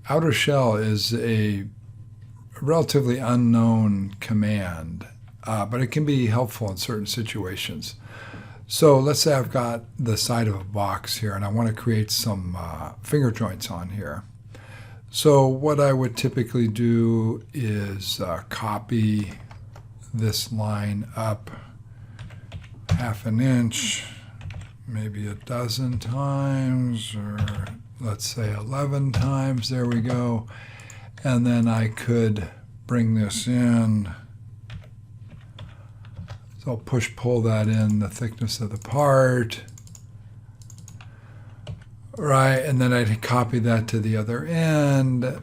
outer shell is a relatively unknown command, but it can be helpful in certain situations. So let's say I've got the side of a box here and I want to create some finger joints on here. So what I would typically do is copy this line up 1/2 inch, maybe a dozen times, or let's say 11 times. There we go. And then I could bring this in. So I'll push-pull that in the thickness of the part. Right, and then I'd copy that to the other end.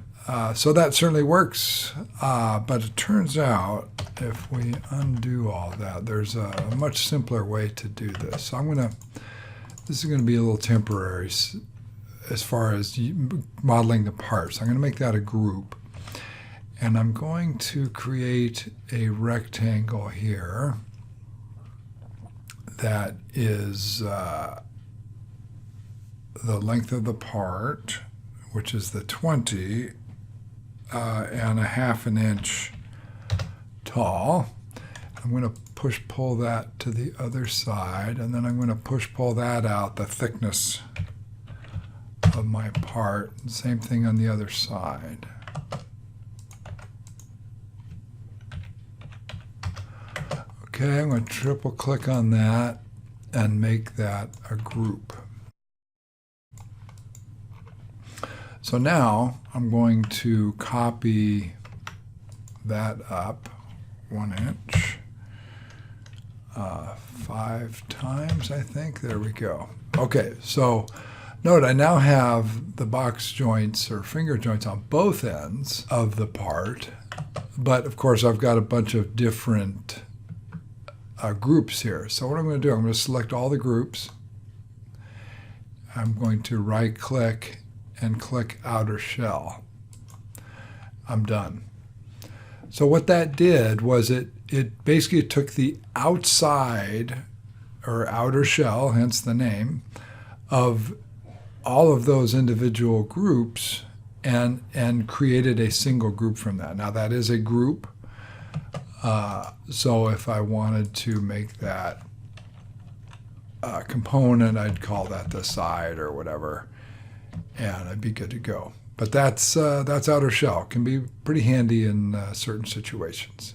So that certainly works, but it turns out if we undo all that, there's a much simpler way to do this. So this is going to be a little temporary as far as modeling the parts. I'm going to make that a group. And I'm going to create a rectangle here that is the length of the part, which is the 20, and 1/2 inch tall. I'm going to push-pull that to the other side, and then I'm going to push-pull that out, the thickness of my part. Same thing on the other side. Okay, I'm going to triple-click on that and make that a group. So now I'm going to copy that up 1 inch 5 times, I think. There we go. Okay, so note I now have the box joints or finger joints on both ends of the part, but of course I've got a bunch of different groups here. So what I'm going to do, I'm going to select all the groups. I'm going to right-click and click outer shell. I'm done. So what that did was it basically took the outside or outer shell, hence the name, of all of those individual groups and created a single group from that. Now that is a group. So if I wanted to make that component, I'd call that the side or whatever, and I'd be good to go. But that's outer shell. It can be pretty handy in certain situations.